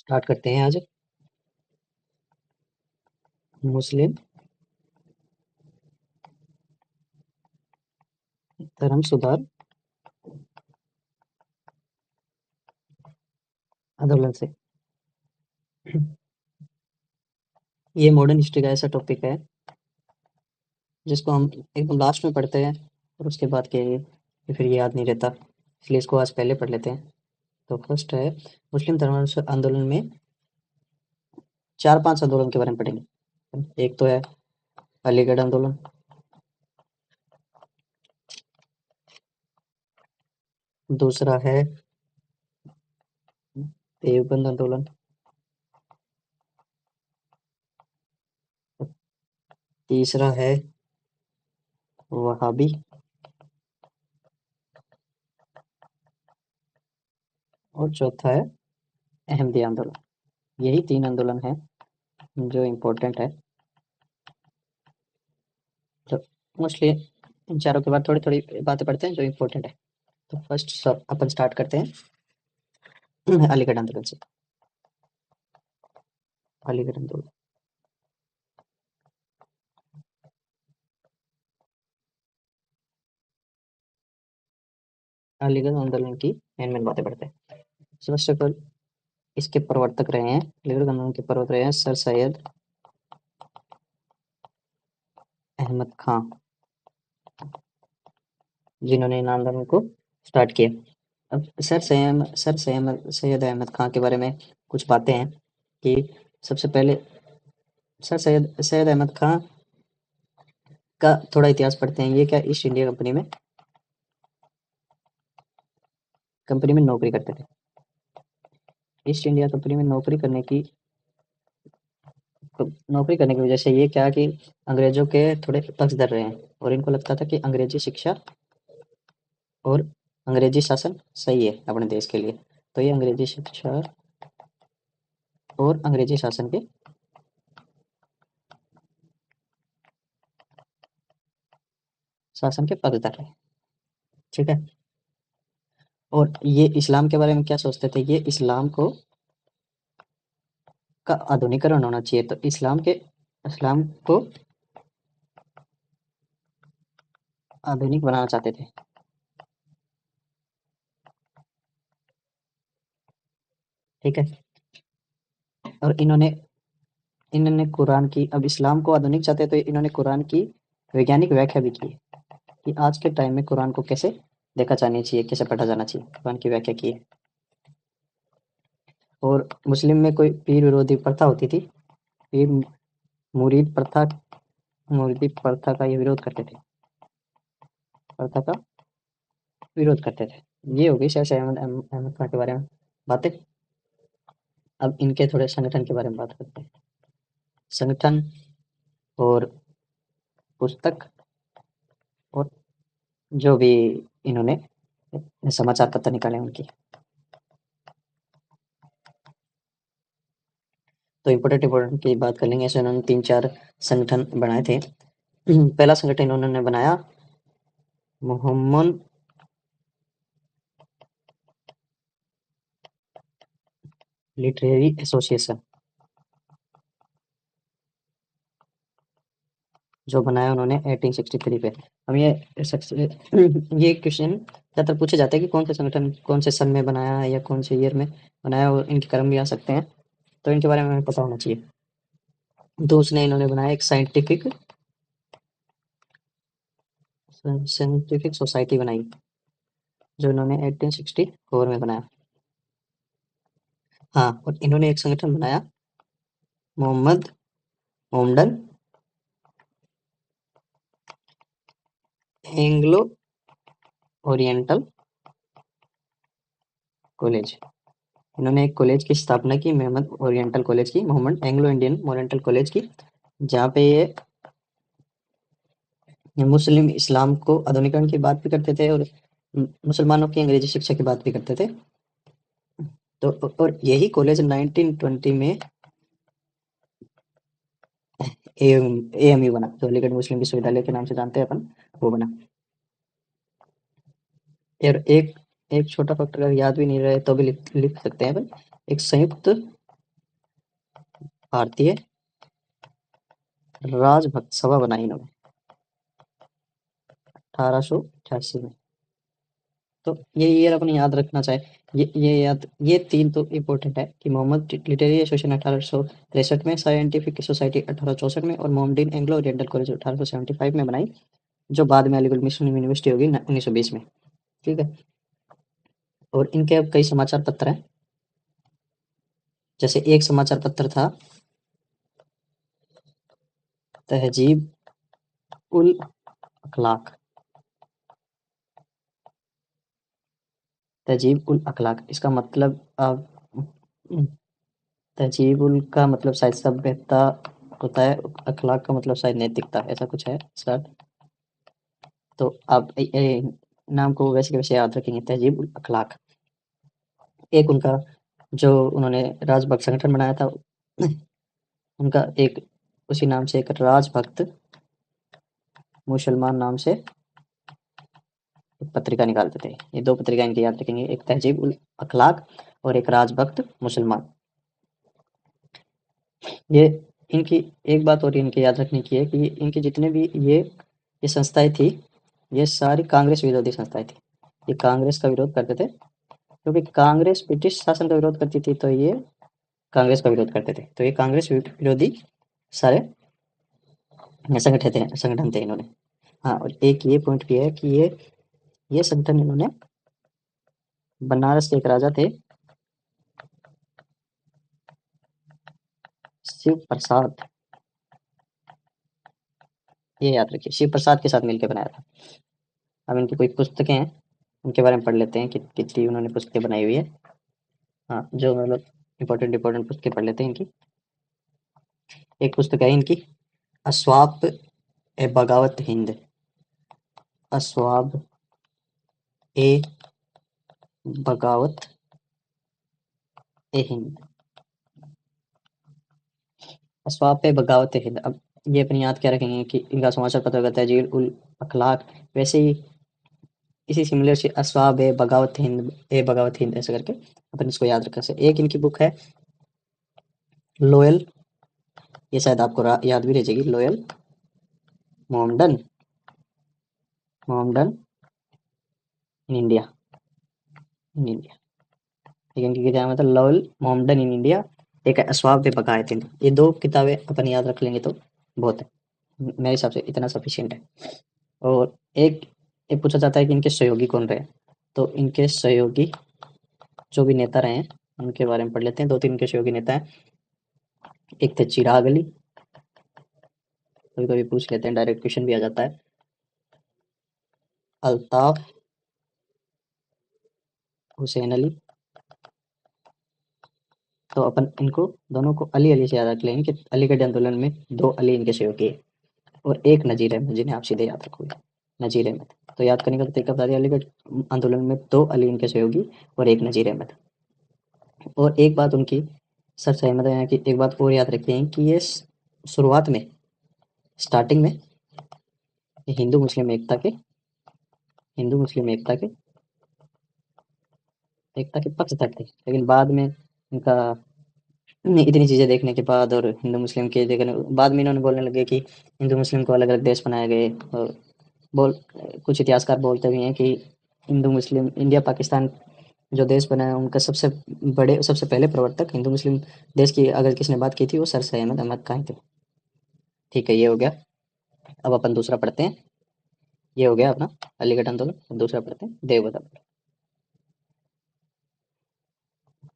Start करते हैं आज। मुस्लिम धर्म सुधार आंदोलन से। ये मॉडर्न हिस्ट्री का ऐसा टॉपिक है जिसको हम एकदम लास्ट में पढ़ते हैं और उसके बाद के ये फिर याद नहीं रहता, इसलिए इसको आज पहले पढ़ लेते हैं। तो फर्स्ट है मुस्लिम धर्म आंदोलन में 4-5 आंदोलन के बारे में पढ़ेंगे। एक तो है अलीगढ़ आंदोलन, दूसरा है देवबंद आंदोलन, तीसरा है वहाबी, और चौथा है अहमदी आंदोलन। यही 3 आंदोलन हैं जो इम्पोर्टेंट है। तो मोस्टली इन चारों के बाद थोड़ी-थोड़ी बातें पढ़ते हैं जो इम्पोर्टेंट है। तो फर्स्ट सब अपन स्टार्ट करते हैं अलीगढ़ आंदोलन से। अलीगढ़ आंदोलन, अलीगढ़ आंदोलन की मेन बातें पढ़ते हैं। फर्स्ट ऑफ ऑल इसके प्रवर्तक रहे हैं, अलीगढ़ आंदोलन के प्रवर्तक रहे हैं सर सैयद अहमद खां, जिन्होंने इन आंदोलन को स्टार्ट किया। अब सैयद अहमद खां के बारे में कुछ बातें हैं कि सबसे पहले सैयद अहमद खां का थोड़ा इतिहास पढ़ते हैं। ये क्या ईस्ट इंडिया कंपनी में नौकरी करते थे। ईस्ट इंडिया कंपनी में नौकरी करने की वजह से ये क्या कि अंग्रेजों के थोड़े पक्षधर रहे हैं और इनको लगता था कि अंग्रेजी शिक्षा और अंग्रेजी शासन सही है अपने देश के लिए। तो ये अंग्रेजी शिक्षा और अंग्रेजी शासन के पक्षधर रहे। ठीक है। और ये इस्लाम के बारे में क्या सोचते थे, ये इस्लाम का आधुनिकरण होना चाहिए। तो इस्लाम को आधुनिक बनाना चाहते थे। ठीक है। और इन्होंने कुरान की, अब इस्लाम को आधुनिक चाहते तो इन्होंने कुरान की वैज्ञानिक व्याख्या भी की कि आज के टाइम में कुरान को कैसे देखा जाना चाहिए, कैसे पढ़ा जाना चाहिए, कुरान की व्याख्या की है। और मुस्लिम में कोई पीर विरोधी प्रथा होती थी, पीर मुरीद प्रथा मुरीदी प्रथा का ये विरोध करते थे, प्रथा का विरोध करते थे। ये हो गई शायद अहमद खां के बारे में बातें। अब इनके थोड़े संगठन के बारे में बात करते हैं। संगठन और पुस्तक और जो भी इन्होंने समाचार पत्र निकाले उनकी। तो इम्पोर्टेंट की बात कर लेंगे। ऐसे इन्होंने 3-4 संगठन बनाए थे। पहला संगठन इन्होंने बनाया मोहम्मद लिटरेरी एसोसिएशन, जो बनाया उन्होंने 1863 पे। अब ये क्वेश्चन ज़्यादातर पूछे जाते हैं कि कौन से संगठन कौन से सन में बनाया है या कौन से ईयर में बनाया, और इनके क्रम भी आ सकते हैं, तो इनके बारे में हमें पता होना चाहिए। तो उसने इन्होंने बनाया एक साइंटिफिक सोसाइटी बनाई, जो इन्होंने 1864 में बनाया। हाँ, और इन्होंने एक संगठन बनाया Mohammad Mohammedan Anglo Oriental College. इन्होंने एक कॉलेज की स्थापना की, Mohammad Anglo Indian Oriental College की, जहाँ पे ये मुस्लिम इस्लाम को आधुनिकरण की बात भी करते थे और मुसलमानों की अंग्रेजी शिक्षा की बात भी करते थे। तो और यही कॉलेज 1920 में एएमयू बना, तो अलीगढ़ मुस्लिम विश्वविद्यालय के नाम से जानते हैं अपन, वो बना। और एक एक छोटा फैक्टर अगर याद भी नहीं रहे तो भी लिख सकते हैं अपन। एक संयुक्त भारतीय राजभक्त सभा बनाई इन्होंने 1888 में। तो ये ईयर अपन याद रखना चाहे, ये तीन तो इम्पोर्टेंट है कि मोहम्मद लिटरेरी एसोसिएशन 1863 में, साइंटिफिक सोसाइटी 1864 में, और मोहम्मदीन एंग्लो ओरिएंटल कॉलेज 1875 में बनाई, जो बाद में अलीगढ़ मुस्लिम यूनिवर्सिटी होगी 1920 में। ठीक है। और इनके अब कई समाचार पत्र हैं, जैसे एक समाचार पत्र था तहजीब उल अखलाक। तहजीब उल अखलाक, इसका मतलब तहजीब उल का मतलब शायद सभ्यता होता है, अखलाक का मतलब शायद नैतिकता, ऐसा कुछ है इसका। तो आप नाम को वैसे के वैसे याद रखेंगे, तहजीब उल अखलाक। एक उनका जो उन्होंने राजभक्त संगठन बनाया था, उनका एक उसी नाम से एक राजभक्त मुसलमान नाम से एक पत्रिका निकालते थे। ये दो पत्रिका इनकी याद रखेंगे, एक तहजीब उल अखलाक और एक राजभक्त मुसलमान। ये इनकी एक बात और इनकी याद रखने की है कि इनके जितने भी ये संस्थाएं थी, ये सारी कांग्रेस विरोधी संस्थाएं थी। ये कांग्रेस का विरोध करते थे, क्योंकि कांग्रेस ब्रिटिश शासन का विरोध करती थी, तो ये कांग्रेस का विरोध करते थे। तो ये कांग्रेस विरोधी सारे संगठन थे इन्होंने। हाँ, और एक ये पॉइंट भी है कि ये संगठन इन्होंने बनारस के एक राजा थे शिव प्रसाद, ये याद रखिए, शिव प्रसाद के साथ मिलकर बनाया था। अब इनकी कोई पुस्तकें हैं, उनके बारे में पढ़ लेते हैं कि कितनी उन्होंने पुस्तकें बनाई हुई है। हाँ, जो मतलब इम्पोर्टेंट पुस्तकें पढ़ लेते हैं इनकी। एक पुस्तक है इनकी अस्वाब ए बगावत हिंद। अस्वाब ए बगावत ए हिंद। अस्वाब पे बगावत ए हिंद। अब ये अपनी याद क्या रखेंगे कि इनका समाचार पत्र होता है तहजीर उल अखलाक, वैसे ही इसी सिमिलर से अस्वाब ए बगावत हिंद ऐसे करके अपन इसको याद रखें। से एक इनकी बुक है लोयल, ये शायद आपको याद भी रह जाएगी, लोयल मोहम्मदन इन इंडिया। ठीक है, इनकी किताब मतलब लोयल मोहम्मदन इन इंडिया, एक है अस्वाब पे बगाए थे। ये दो किताबें अपन याद रख लेंगे तो बहुत है, मेरे हिसाब से इतना सफिशिएंट है। और एक ये पूछा जाता है कि इनके सहयोगी कौन रहे, तो इनके सहयोगी जो भी नेता रहे हैं उनके बारे में पढ़ लेते हैं। दो तीन इनके सहयोगी नेता हैं, एक थे चिराग अली, कभी कभी पूछ लेते हैं, डायरेक्ट क्वेश्चन भी आ जाता है, अल्ताफ हुसैन अली। तो अपन इनको दोनों को अली अली से याद रख लेंगे कि अलीगढ़ आंदोलन में दो अली इनके सहयोगी है, और एक नजीर अहमद, जिन्हें आप सीधे याद रखोगे, नजीर अहमद। तो याद करने का तरीका बता दिया, अलीगढ़ आंदोलन में दो अली इनके सहयोगी और एक नजीर अहमद। और एक बात उनकी सर सहमद है कि एक बात और याद रखें कि ये शुरुआत में स्टार्टिंग में हिंदू मुस्लिम एकता के पक्षधर थे, लेकिन बाद में इनका इतनी चीज़ें देखने के बाद और हिंदू मुस्लिम के देखने बाद में इन्होंने बोलने लगे कि हिंदू मुस्लिम को अलग अलग देश बनाए गए। और बोल कुछ इतिहासकार बोलते भी हैं कि हिंदू मुस्लिम इंडिया पाकिस्तान जो देश बना है, उनका सबसे पहले प्रवर्तक हिंदू मुस्लिम देश की अगर किसी ने बात की थी, वो सर सैयद अहमद खान थे। ठीक है, ये हो गया। अब अपन दूसरा पढ़ते हैं। ये हो गया अपना अलीगढ़ आंदोलन। दूसरा पढ़ते हैं देवबंद आंदोलन।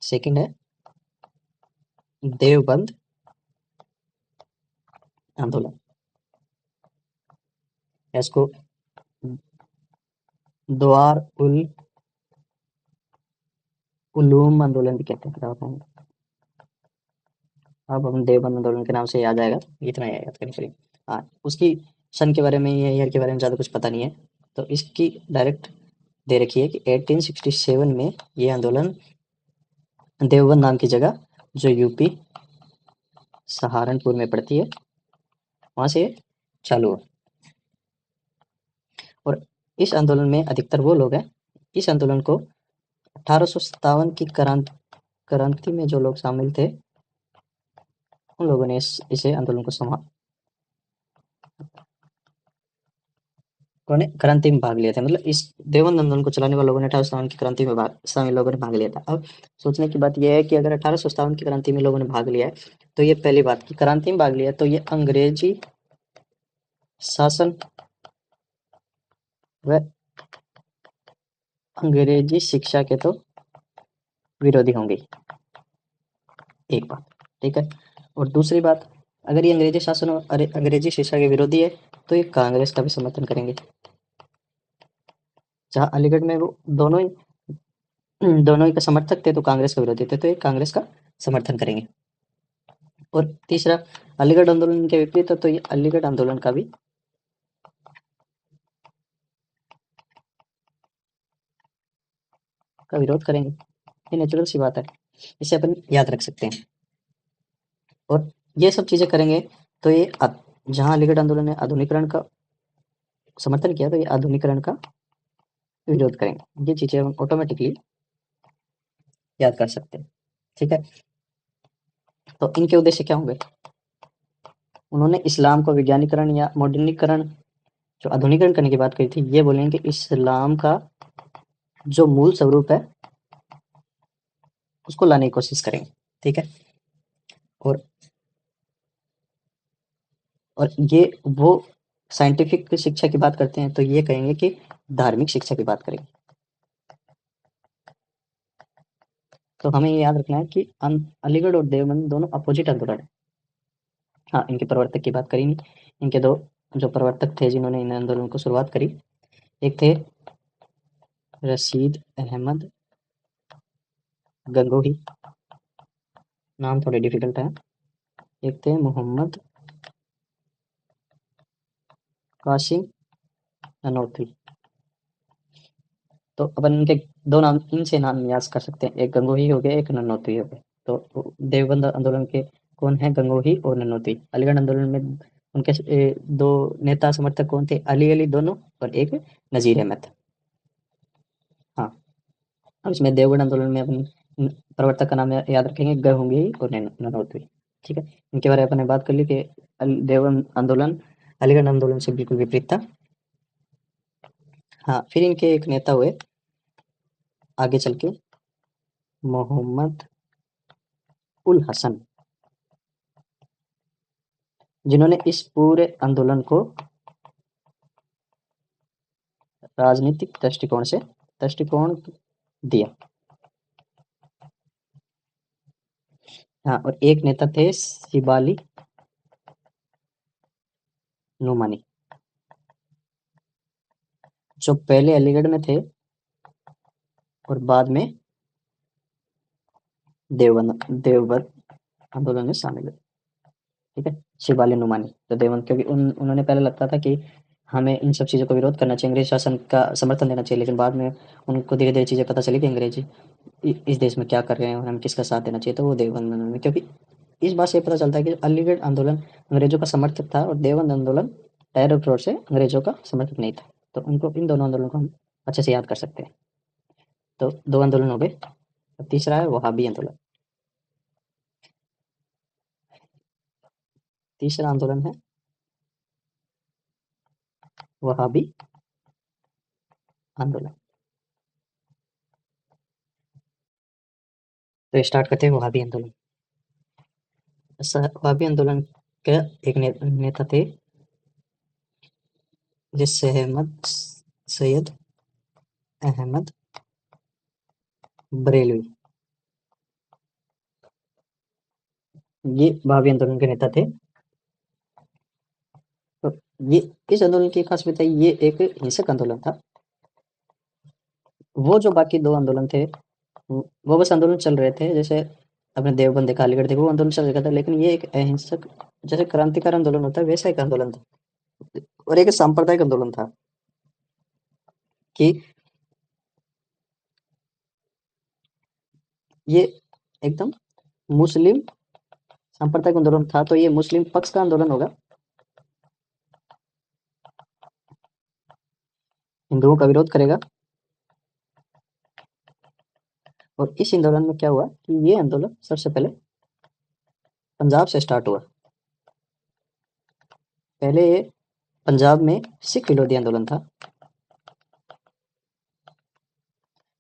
सेकंड है देवबंद आंदोलन, इसको द्वार उल उलूम आंदोलन भी कहते हैं। अब हम देवबंद आंदोलन के नाम से याद आएगा, इतना ही याद करनी पड़ेगी। हाँ, उसकी सन के बारे में, ये ईयर के बारे में ज़्यादा कुछ पता नहीं है, तो इसकी डायरेक्ट दे रखी है कि 1867 में ये आंदोलन देवबंद नाम की जगह जो यूपी सहारनपुर में पड़ती है, वहाँ से चालू हुआ। और इस आंदोलन में अधिकतर वो लोग हैं, इस आंदोलन को 1857 की क्रांति में जो लोग शामिल थे, उन लोगों ने इसे आंदोलन को उन्होंने क्रांति में भाग लिया था। मतलब इस देवबंद आंदोलन को चलाने वाले लोगों ने 1857 की क्रांति में लोगों ने भाग लिया था। अब सोचने की बात यह है कि अगर 1857 की क्रांति में लोगों ने भाग लिया है, तो ये पहली बात की क्रांति में भाग लिया है, तो ये अंग्रेजी शासन व अंग्रेजी शिक्षा के तो विरोधी होंगे, एक बात, ठीक है। और दूसरी बात, अगर ये अंग्रेजी शासन और अंग्रेजी शिक्षा के विरोधी है, तो ये कांग्रेस का भी समर्थन करेंगे। जहाँ अलीगढ़ में वो दोनों ही का समर्थक थे, तो कांग्रेस का विरोधी थे, तो ये कांग्रेस का समर्थन करेंगे। और तीसरा, अलीगढ़ आंदोलन के विपरीत है, तो ये अलीगढ़ आंदोलन का भी विरोध करेंगे। ये नेचुरल सी बात है, इसे अपन याद रख सकते हैं। और ये सब चीजें करेंगे, तो ये जहाँ अलीगढ़ आंदोलन ने आधुनिकरण का समर्थन किया, तो ये आधुनिकरण का विरोध करेंगे। ये चीजें हम ऑटोमेटिकली याद कर सकते हैं, ठीक है। तो इनके उद्देश्य क्या होंगे? उन्होंने इस्लाम को वैज्ञानिकरण या मॉडर्नीकरण, जो आधुनिकरण करने की बात कही थी, ये बोलेंगे कि इस्लाम का जो मूल स्वरूप है उसको लाने की कोशिश करेंगे, ठीक है। और ये वो साइंटिफिक शिक्षा की बात करते हैं, तो ये कहेंगे कि धार्मिक शिक्षा की बात करेंगे। तो हमें ये याद रखना है कि अलीगढ़ और देवबंद दोनों अपोजिट आंदोलन है। हाँ, इनके प्रवर्तक की बात करी नहीं। इनके दो जो प्रवर्तक थे जिन्होंने इन आंदोलन को शुरुआत करी, एक थे रशीद अहमद गंगोही, नाम थोड़े डिफिकल्ट है। एक थे मोहम्मद कासिम ननौतवी। तो अपन इनके दो नाम, इनसे नाम याद कर सकते हैं, एक गंगोही हो गया, एक ननौतवी हो गया। तो देवबंद आंदोलन के कौन है? गंगोही और ननौतवी। अलीगढ़ आंदोलन में उनके दो नेता समर्थक कौन थे? अली दोनों, और एक नजीर अहमद। हाँ, अब इसमें देवगढ़ आंदोलन में अपन प्रवर्तक का नाम याद रखेंगे, गंगोही और ननौतवी, ठीक है। इनके बारे में अपन ने बात कर ली कि देवबंद आंदोलन अलीगढ़ आंदोलन से बिल्कुल विपरीत था। हाँ, फिर इनके एक नेता हुए आगे चल के, मोहम्मद उल हसन, जिन्होंने इस पूरे आंदोलन को राजनीतिक दृष्टिकोण दिया। हाँ, और एक नेता थे शिबाली नुमानी, जो पहले अलीगढ़ में थे और बाद में देवबंद आंदोलन में शामिल हुए, ठीक है। शिबाली नुमानी, तो देवबंद, क्योंकि उन्होंने पहले लगता था कि हमें इन सब चीज़ों का विरोध करना चाहिए, अंग्रेज शासन का समर्थन देना चाहिए, लेकिन बाद में उनको धीरे धीरे चीज़ें पता चली कि अंग्रेजी इस देश में क्या कर रहे हैं और हमें किसका साथ देना चाहिए, तो वो देवबंद आंदोलन में, क्योंकि इस बात से पता चलता है कि अलीगढ़ आंदोलन अंग्रेजों का समर्थक था और देवबंद आंदोलन डायरेक्ट तौर से अंग्रेजों का समर्थक नहीं था। तो उनको, इन दोनों आंदोलनों को हम अच्छे से याद कर सकते हैं। तो दो आंदोलन हो गए। तीसरा है वहाबी आंदोलन। तीसरा आंदोलन है वहाबी आंदोलन। तो स्टार्ट करते हैं वहाबी आंदोलन। वहाबी आंदोलन के एक नेता थे जिससे सैयद अहमद बरेलवी। ये वहाबी आंदोलन के नेता थे। तो ये इस आंदोलन की खास बात है, ये एक हिंसक आंदोलन था। वो जो बाकी दो आंदोलन थे, वो बस आंदोलन चल रहे थे, जैसे अपने देवबंद देखा, अलीगढ़ देखा, वो आंदोलन चल रहा था, लेकिन ये एक अहिंसक, जैसे क्रांतिकारी आंदोलन होता है वैसा एक आंदोलन था, और एक सांप्रदायिक आंदोलन था कि ये एकदम मुस्लिम सांप्रदायिक आंदोलन था, तो ये मुस्लिम पक्ष का आंदोलन होगा, हिंदुओं का विरोध करेगा। और इस आंदोलन में क्या हुआ कि ये आंदोलन सबसे पहले पंजाब से स्टार्ट हुआ। पहले ये पंजाब में सिख विरोधी आंदोलन था,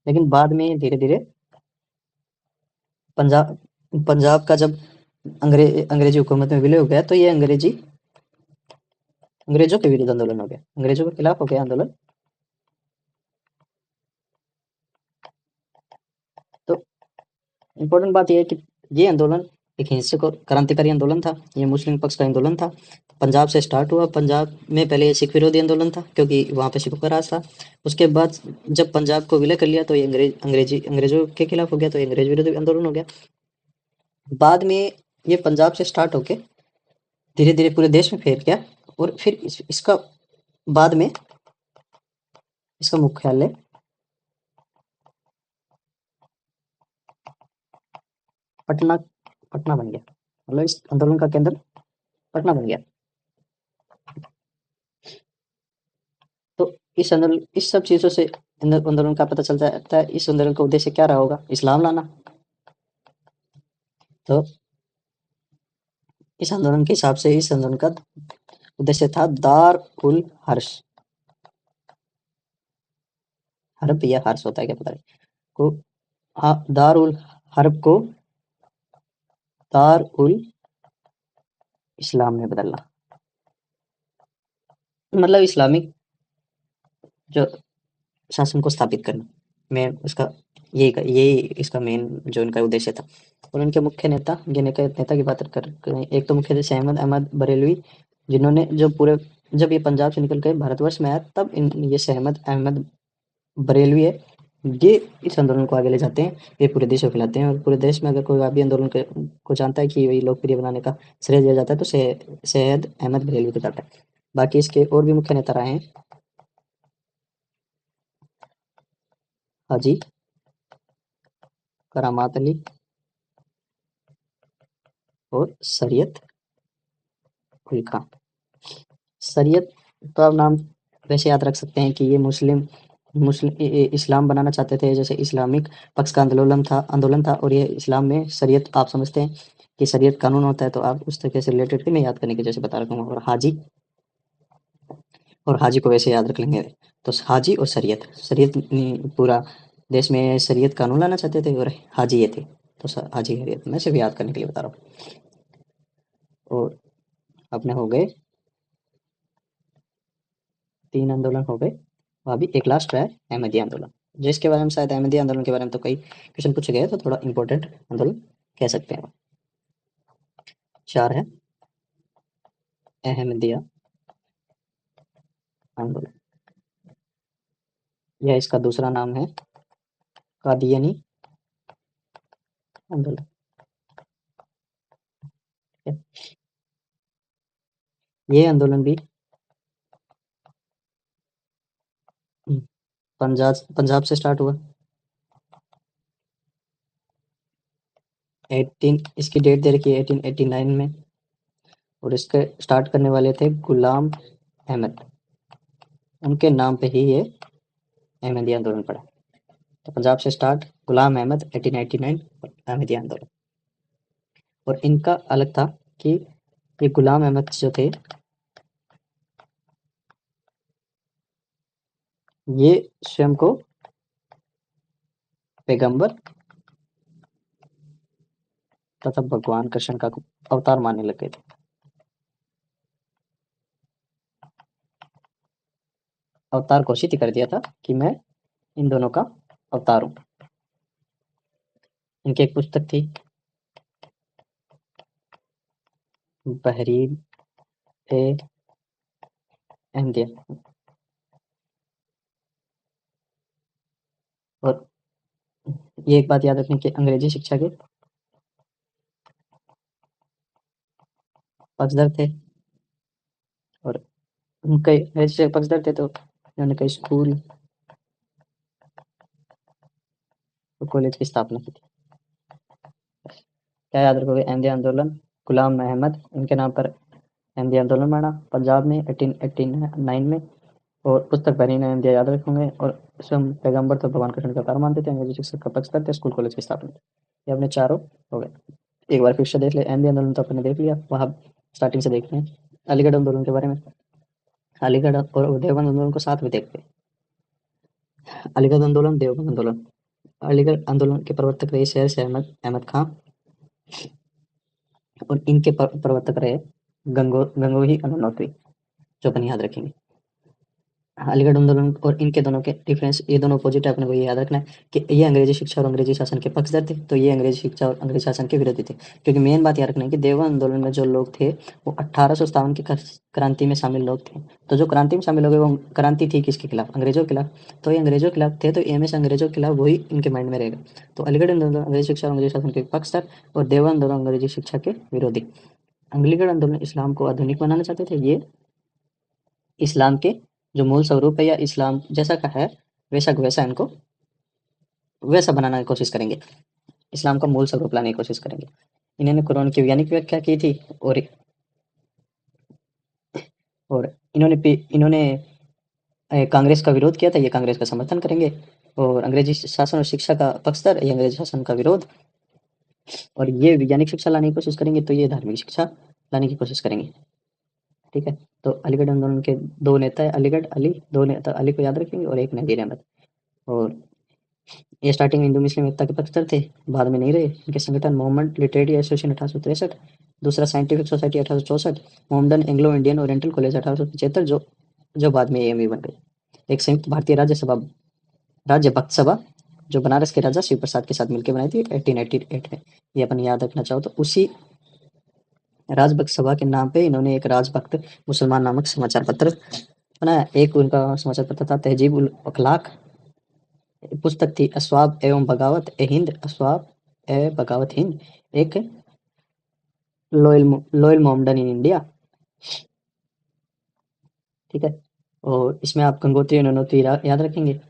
लेकिन बाद में ये धीरे-धीरे पंजाब पंजाब का जब अंग्रेजी हुकूमत में विलय हो गया, तो ये अंग्रेजों के विरुद्ध आंदोलन हो गया, अंग्रेजों के खिलाफ हो गया आंदोलन। तो इम्पोर्टेंट बात ये है कि ये आंदोलन एक हिंसक और क्रांतिकारी आंदोलन था। ये मुस्लिम पक्ष का आंदोलन था। पंजाब से स्टार्ट हुआ। पंजाब में पहले ये सिख विरोधी आंदोलन था, क्योंकि वहाँ पे सिखों का राज था। उसके बाद जब पंजाब को विलय कर लिया, तो ये अंग्रेजों के खिलाफ हो गया, तो ये अंग्रेज विरोधी आंदोलन हो गया। बाद में ये पंजाब से स्टार्ट होके धीरे-धीरे पूरे देश में फैल गया, और फिर इसका बाद में इसका मुख्यालय पटना पटना बन गया। मतलब इस आंदोलन का केंद्र पटना बन गया। तो इस सब चीज़ों से आंदोलन का पता चल जाता है। इस आंदोलन का उद्देश्य क्या रहा होगा? इस्लाम लाना। तो इस आंदोलन के हिसाब से इस आंदोलन का उद्देश्य था दार उल हर्ष। हर्ब या हर्ष होता है क्या पता नहीं। को दार उल हर्ब को दार उल इस्लाम में बदलना। मतलब इस्लामिक जो शासन को स्थापित करना। मैं उसका यही इसका मेन जो इनका उद्देश्य था। और उनके मुख्य नेता नेता की बात कर एक तो मुख्य थे सैयद अहमद बरेलवी, जिन्होंने जब ये पंजाब से निकल के भारतवर्ष में आया, तब ये सैयद अहमद बरेलवी है, ये इस आंदोलन को आगे ले जाते हैं। ये पूरे देश को फैलाते हैं, और पूरे देश में अगर कोई भी आंदोलन को जानता है कि वही लोकप्रिय बनाने का श्रेय दिया जाता है, तो सैयद अहमद बरेलवी को जाता है। बाकी इसके और भी मुख्य नेता रहे हैं हाजी करामात अली और शरीयत उल खां। शरीयत तो आप नाम वैसे याद रख सकते हैं कि ये इस्लाम बनाना चाहते थे। जैसे इस्लामिक पक्ष का आंदोलन था, और ये इस्लाम में शरीयत आप समझते हैं कि शरीयत कानून होता है, तो आप उस तरीके से रिलेटेड भी मैं याद करने की जैसे बता रखा हूँ। और हाजी को वैसे याद रख लेंगे। तो हाजी और शरीयत पूरा देश में शरीयत कानून लाना चाहते थे, और हाजी ये थे। तो हाजी शरीयत मैं सिर्फ याद करने के लिए बता रहा हूँ। और अपने हो गए 3 आंदोलन हो गए। अभी एक लास्ट है अहमदिया आंदोलन, जिसके बारे में शायद अहमदिया आंदोलन के बारे में तो कई क्वेश्चन पूछे गए, तो थोड़ा इंपॉर्टेंट आंदोलन कह सकते हैं। 4 है अहमदिया आंदोलन। यह इसका दूसरा नाम है कादियानी आंदोलन। ये आंदोलन भी पंजाब से स्टार्ट हुआ। 18 इसकी डेट दे रखी है 1889 में, और इसके स्टार्ट करने वाले थे गुलाम अहमद। उनके नाम पे ही ये अहमदिया आंदोलन पड़ा। तो पंजाब से स्टार्ट गुलाम अहमद 1889 अहमदिया आंदोलन। और इनका अलग था कि ये गुलाम अहमद जो थे, ये स्वयं को पैगंबर तथा भगवान कृष्ण का अवतार मानने लग गए थे। अवतार घोषित ही कर दिया था कि मैं इन दोनों का अवतार हूँ। इनकी एक पुस्तक थी बहरीन ए अहमदिया। और ये एक बात याद रखने की, अंग्रेजी शिक्षा के पक्षधर थे, और कई अंग्रेजी से पक्षधर थे, तो उन्होंने कई स्कूल और कॉलेज की स्थापना की थी। क्या याद रखोगे? अहमदिया आंदोलन, गुलाम अहमद, इनके नाम पर अहमदिया आंदोलन बना पंजाब में 1889 में। और पुस्तक बहरीन अहमदिया याद रखोगे। और स्वयं पैगंबर तो भगवान कृष्ण का अवतार मानते थे। अंग्रेजी शिक्षा का पक्षधर थे, स्कूल कॉलेज की स्थापना। ये अपने चारों हो गए। एक बार फिर से देख ले, अहमदी आंदोलन तो अपने देख लिया, वहाँ स्टार्टिंग से देखते हैं। अलीगढ़ आंदोलन के बारे में, अलीगढ़ और देवबंद आंदोलन को साथ में देखते हैं। अलीगढ़ आंदोलन, देवबंद आंदोलन। अलीगढ़ आंदोलन के प्रवर्तक रहे शेर से अहमद अहमद खां, और इनके प्रवर्तक रहे गंगोही अनोनोतवी, जो अपन याद रखेंगे। अलीगढ़ आंदोलन और इनके दोनों के डिफरेंस, ये दोनों अपोजिट है, अपने को ये याद रखना है कि ये अंग्रेजी शिक्षा और अंग्रेजी शासन के पक्षधर थे, तो ये अंग्रेजी शिक्षा और अंग्रेजी शासन के विरोधी थे। क्योंकि मेन बात याद रखना है कि देवबंद आंदोलन में जो लोग थे वो 1857 की क्रांति में शामिल लोग थे। तो जो क्रांति में शामिल हो गए वो क्रांति थी किसके खिलाफ? अंग्रेजों के खिलाफ। तो ये अंग्रेजों के खिलाफ थे, तो ये हमेशा अंग्रेजों के खिलाफ वही इनके माइंड में रहेगा। तो अलीगढ़ आंदोलन अंग्रेजी शिक्षा और अंग्रेजी शासन के पक्षधर, और देवबंद आंदोलन अंग्रेजी शिक्षा के विरोधी। अलीगढ़ आंदोलन इस्लाम को आधुनिक बनाना चाहते थे। ये इस्लाम के जो मूल स्वरूप है या इस्लाम जैसा का है वैसा का वैसा इनको वैसा बनाने की कोशिश करेंगे, इस्लाम का मूल स्वरूप लाने की कोशिश करेंगे। इन्होंने कुरान की वैज्ञानिक व्याख्या की थी, और इन्होंने कांग्रेस का विरोध किया था, ये कांग्रेस का समर्थन करेंगे। और अंग्रेजी शासन और शिक्षा का पक्षधर, ये अंग्रेजी शासन का विरोध। और ये वैज्ञानिक शिक्षा लाने की कोशिश करेंगे, तो ये धार्मिक शिक्षा लाने की कोशिश करेंगे। ठीक है, तो अलीगढ़ आंदोलन के दो नेता है, अलीगढ़ अली, दो नेता अली को याद रखेंगे, और एक नजीर अहमद। और ये स्टार्टिंग में हिंदू मुस्लिम एकता के पक्षधर थे, बाद में नहीं रहे। इनके संगठन मोहम्मद लिटरेरी एसोसिएशन 1863, दूसरा scientific society 1864, Mohammedan Anglo Indian Oriental college 1875, जो बाद में एएमयू बन गई। एक संयुक्त भारतीय राज्य भक्त सभा, जो बनारस के राजा शिव प्रसाद के साथ मिलकर बनाई थी 1888 में। ये अपन याद रखना चाहो तो उसी राजभक्त सभा के नाम पे इन्होंने एक राजभक्त मुसलमान नामक समाचार पत्र बनाया। एक उनका समाचार पत्र था तहजीब उल अखलाक, पुस्तक थी अस्वाब एवं बगावत ए हिंद, अस्वाब ए बगावत हिंद, एक लोयल मोहम्मदन इन इंडिया। ठीक है, और इसमें आप गंगोत्री ननोत्री याद रखेंगे।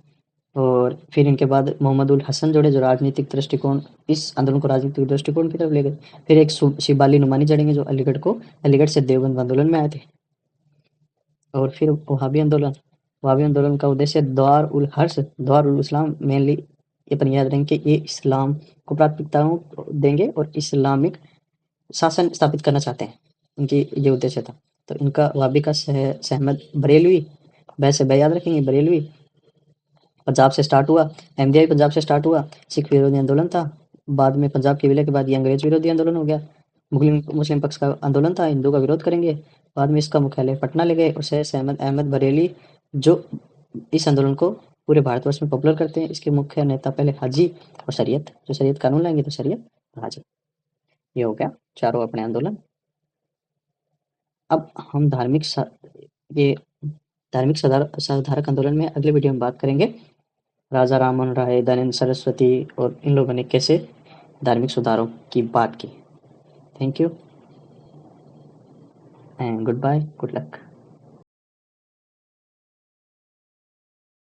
और फिर इनके बाद मोहम्मद उल हसन जोड़े, जो राजनीतिक दृष्टिकोण, इस आंदोलन को राजनीतिक दृष्टिकोण की तरफ ले गए। फिर एक शिबाली नुमानी जड़ेंगे, जो अलीगढ़ से देवबंद आंदोलन में आए थे। और फिर वहाबी आंदोलन का उद्देश्य द्वार उल इस्लाम मेनली, ये अपन याद रखेंगे कि ये इस्लाम को प्राथमिकताओं देंगे और इस्लामिक शासन स्थापित करना चाहते हैं, इनकी ये उद्देश्य था। तो इनका वहाबी का सहमत बरेलवी, वैसे बै याद रखेंगे, बरेलवी पंजाब से स्टार्ट हुआ, एमडीआई पंजाब से स्टार्ट हुआ, सिख विरोधी आंदोलन था। बाद में पंजाब के विलय के बाद ये अंग्रेज विरोधी आंदोलन हो गया। मुस्लिम पक्ष का आंदोलन था, हिंदू का विरोध करेंगे। बाद में इसका मुख्यालय पटना ले गए, और सैयद अहमद बरेली जो इस आंदोलन को पूरे भारतवर्ष में पॉपुलर करते हैं। इसके मुख्य नेता पहले हाजी और शरीयत, जो शरीयत कानून लाएंगे तो शरीयत हाजी। ये हो गया चारों अपने आंदोलन। अब हम ये धार्मिक सुधारक आंदोलन में अगले वीडियो में बात करेंगे। राजा राममोहन राय, दयानंद सरस्वती और इन लोगों ने कैसे धार्मिक सुधारों की बात की। Thank you and good bye, good luck.